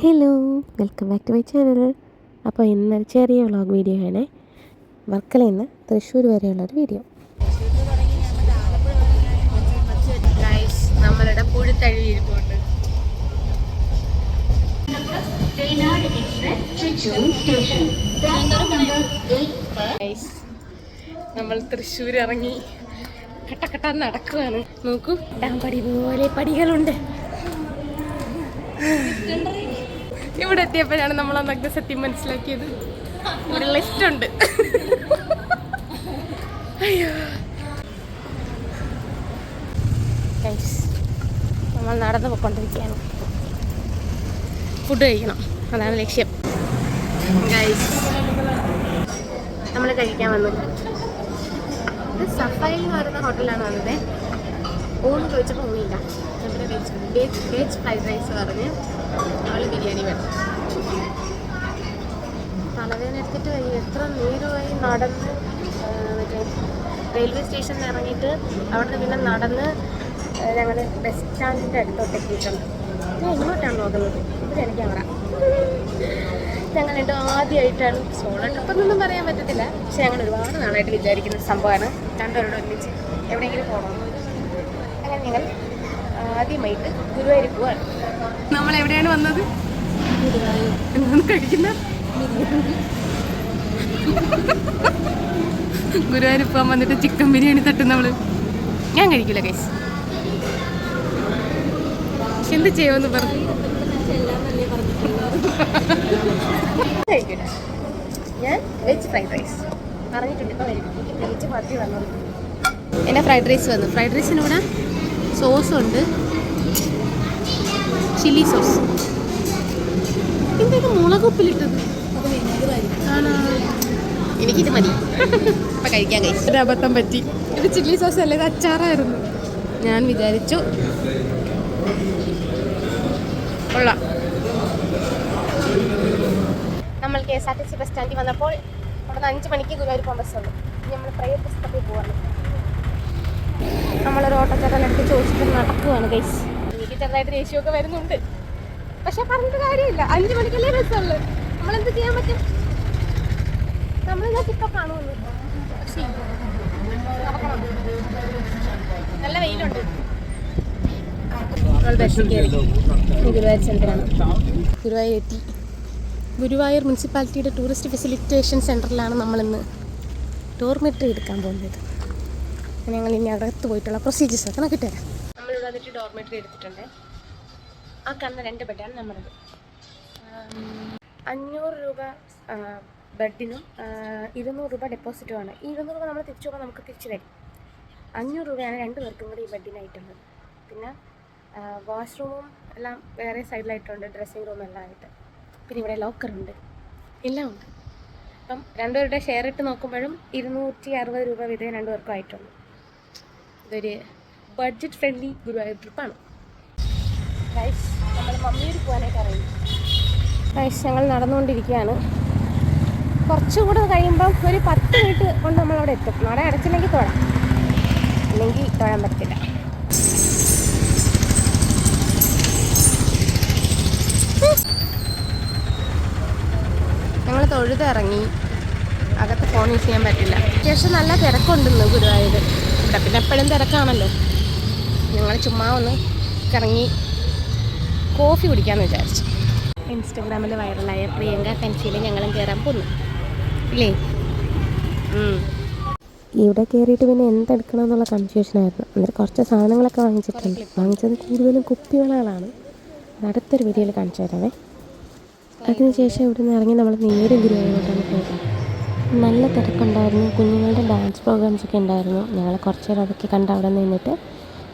Hello, welcome back to my channel. അപ്പോൾ ഇന്നൊരു ചെറിയ വ്ളോഗ് വീഡിയോ ആണ്. വർക്കലയിൽ നിന്ന് തൃശ്ശൂർ വരെയുള്ളൊരു വീഡിയോ. നമ്മളുടെ പുഴുത്തഴി ഇരിപ്പുണ്ട്. നമ്മൾ തൃശ്ശൂർ ഇറങ്ങി കട്ടക്കട്ട നടക്കുകയാണ്. നോക്കൂ, ഡാം പടി പോലെ പടികളുണ്ട്. ഇവിടെ എത്തിയപ്പോഴാണ് നമ്മൾ അന്നൊക്കെ സത്യം മനസ്സിലാക്കിയത്. ഇവിടെ ലിഫ്റ്റ് ഉണ്ട്. അയ്യോ, നമ്മൾ നടന്നു പോയിക്കൊണ്ടിരിക്കുകയാണ്. ഫുഡ് കഴിക്കണം, അതാണ് ലക്ഷ്യം. നമ്മൾ കഴിക്കാൻ വന്നു. ഇത് സഫാരി എന്ന് പറയുന്ന ഹോട്ടലാണ് വന്നത്. ഊണ് ചോദിച്ചപ്പോൾ ഊണില്ല. നമ്മുടെ വെജ് ഫ്രൈഡ് റൈസ് പറഞ്ഞ് അവൾ ബിരിയാണി വേണം. തലവേദന എടുത്തിട്ട് എത്ര നേരമായി നടന്ന് മറ്റേ റെയിൽവേ സ്റ്റേഷനിൽ ഇറങ്ങിയിട്ട് അവിടുന്ന് പിന്നെ നടന്ന് ഞങ്ങൾ ബസ് സ്റ്റാൻഡിൻ്റെ അടുത്തോട്ട് എത്തിയിട്ടുണ്ട്. ഞാൻ എങ്ങോട്ടാണ് നോക്കുന്നത്? ഇവിടെയാണ് ക്യാമറ. ഞങ്ങൾ ആദ്യമായിട്ടാണ് സോളോ ട്രിപ്പെന്നൊന്നും പറയാൻ പറ്റത്തില്ല, പക്ഷെ ഞങ്ങൾ ഒരുപാട് നാളായിട്ട് വിചാരിക്കുന്ന സംഭവമാണ് രണ്ടുപേരോട് ഒരുമിച്ച് എവിടെയെങ്കിലും പോകണമെന്ന്. അങ്ങനെ ഞങ്ങൾ ആദ്യമായിട്ട് ഗുരുവായൂർ പോവാണ്. നമ്മൾ എവിടെയാണ് വന്നത്? എന്താണ് കഴിക്കുന്ന? ഗുരുവായൂർ പോകാൻ വന്നിട്ട് ചിക്കൻ ബിരിയാണി തട്ടും നമ്മള്. ഞാൻ കഴിക്കില്ല ഗൈസ്. എന്ത് ചെയ്യുമെന്ന് പറഞ്ഞു കഴിക്കില്ല. ഞാൻ വെജ് ഫ്രൈഡ് റൈസ് പറഞ്ഞിട്ടുണ്ട്. ഇപ്പം വരും. എനിക്ക് വെജ് മതി വന്നത്. എൻ്റെ ഫ്രൈഡ് റൈസ് വന്നു. ഫ്രൈഡ് റൈസിനൂടെ സോസുണ്ട്, ചില്ലി സോസ്. എന്തൊക്കെ മുളക് ഉപ്പിലിട്ടത് ആണോ? എനിക്കിത് മതി. അപ്പം കഴിക്കാൻ കഴിച്ചു. ഒരു അബദ്ധം പറ്റി. ഇത് ചില്ലി സോസ് അല്ല, ഇത് അച്ചാറായിരുന്നു. ഞാൻ വിചാരിച്ചു കൊള്ളാം. നമ്മൾ KSRTC ബസ് സ്റ്റാൻഡിൽ വന്നപ്പോൾ അവിടെ നിന്ന് 5 മണിക്ക് ഗുരുവായൂർ പോകാൻ ബസ്സുണ്ട്. നമ്മൾ പ്രൈവറ്റ് ബസ് സ്റ്റോപ്പിൽ പോവാണ്. നമ്മളൊരു ഓട്ടോക്കാരനടുത്ത് ചോദിച്ചിട്ട് നടക്കുവാണ് ഗൈസ്. എനിക്ക് ചെറുതായിട്ട് ദേഷ്യമൊക്കെ വരുന്നുണ്ട്, പക്ഷെ പറഞ്ഞിട്ട് കാര്യമില്ല. 5 മണിക്കല്ലേ ബസ്സുള്ളൂ. നമ്മളെന്ത് ചെയ്യാൻ പറ്റും? നമ്മളിതാ ഇപ്പം കാണുമല്ലോ. പക്ഷേ നല്ല വെയിലുണ്ട്. ബസ്സിൽ കയറി ഗുരുവായൂർ സെൻറ്ററാണ്. ഗുരുവായൂർ എത്തി. ഗുരുവായൂർ മുനിസിപ്പാലിറ്റിയുടെ ടൂറിസ്റ്റ് ഫെസിലിറ്റേഷൻ സെൻറ്ററിലാണ് നമ്മളിന്ന് ഡോർമെട്രി എടുക്കാൻ പോകുന്നത്. ഞങ്ങൾ ഇനി അകത്ത് പോയിട്ടുള്ള പ്രൊസീജിയേഴ്സൊക്കെ നമുക്ക് തരാം. നമ്മളിവിടെ വന്നിട്ട് ഡോർമെട്രി എടുത്തിട്ടുണ്ട്. ആ കാണുന്ന 2 ബെഡാണ് നമ്മളത്. 500 രൂപ ബെഡിനും 200 രൂപ ഡെപ്പോസിറ്റുമാണ്. ഈ 200 രൂപ നമ്മൾ തിരിച്ചു പോകുമ്പോൾ നമുക്ക് തിരിച്ചു തരും. 500 രൂപയാണ് 2 പേർക്കും കൂടി ഈ ബെഡിനായിട്ടുള്ളത്. പിന്നെ വാഷ്റൂമും എല്ലാം വേറെ സൈഡിലായിട്ടുണ്ട്, ഡ്രസ്സിങ് റൂം എല്ലാം ആയിട്ട്. പിന്നെ ഇവിടെ ലോക്കറുണ്ട്, എല്ലാം ഉണ്ട്. അപ്പം 2 പേരുടെ ഷെയർ ഇട്ട് നോക്കുമ്പോഴും 260 രൂപ വീതം 2 പേർക്കും ആയിട്ടുണ്ട്. ഇതൊരു ബഡ്ജറ്റ് ഫ്രണ്ട്ലി ഗുരുവായൂർ ട്രിപ്പാണ്. ഗൈസ്, നമ്മൾ മമ്മിയൂർ പോകാനായിട്ട് അറിയുന്നു. ഗൈസ്, ഞങ്ങൾ നടന്നുകൊണ്ടിരിക്കുകയാണ്. കുറച്ചുകൂടെ കഴിയുമ്പം ഒരു 10 മിനിറ്റ് കൊണ്ട് നമ്മളവിടെ എത്തും. നട അടച്ചില്ലെങ്കിൽ തൊഴാം, അല്ലെങ്കിൽ തൊഴാൻ പറ്റില്ല. ഞങ്ങൾ തൊഴുതിറങ്ങി. അകത്ത് ഫോൺ യൂസ് ചെയ്യാൻ പറ്റില്ല. അത്യാവശ്യം നല്ല തിരക്കുണ്ടെന്ന് ഗുരുവായൂർ. ഇവിടെ പിന്നെ എപ്പോഴും തിരക്കാണല്ലോ. ഞങ്ങൾ ചുമ്മാ ഒന്ന് ഇറങ്ങി കോഫി കുടിക്കാമെന്ന് വിചാരിച്ചു. ഇൻസ്റ്റഗ്രാമിൽ വൈറലായ പ്രിയങ്ക കൻസിയിൽ ഞങ്ങളും കയറാൻ പോന്നു ഇല്ലേ. ഇവിടെ കയറിയിട്ട് പിന്നെ എന്തെടുക്കണം എന്നുള്ള കൺഫ്യൂഷനായിരുന്നു. എന്നിട്ട് കുറച്ച് സാധനങ്ങളൊക്കെ വാങ്ങിച്ചിട്ടുണ്ട്. വാങ്ങിച്ചത് കൂടുതലും കുപ്പിവളകളാണ്. അടുത്തൊരു വീഡിയോയിൽ കാണിച്ചു തരാവേ. അതിനുശേഷം ഇവിടെ നിന്ന് ഇറങ്ങി നമ്മൾ നേരെ ഗുരുവായൂരോട്ടാണ് പോയത്. നല്ല തിരക്കുണ്ടായിരുന്നു. കുഞ്ഞുങ്ങളുടെ ഡാൻസ് പ്രോഗ്രാംസൊക്കെ ഉണ്ടായിരുന്നു. ഞങ്ങൾ കുറച്ച് നേരം അതൊക്കെ കണ്ട് അവിടെ നിന്നിട്ട്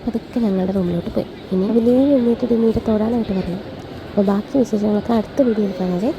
അതൊക്കെ ഞങ്ങളുടെ റൂമിലോട്ട് പോയി. ഇനി വലിയ എഴുന്നേറ്റ് തൊടാനായിട്ട് വരണം. അപ്പോൾ ബാക്കി വിശേഷങ്ങളൊക്കെ അടുത്ത വീഡിയോയിൽ കാണാതെ.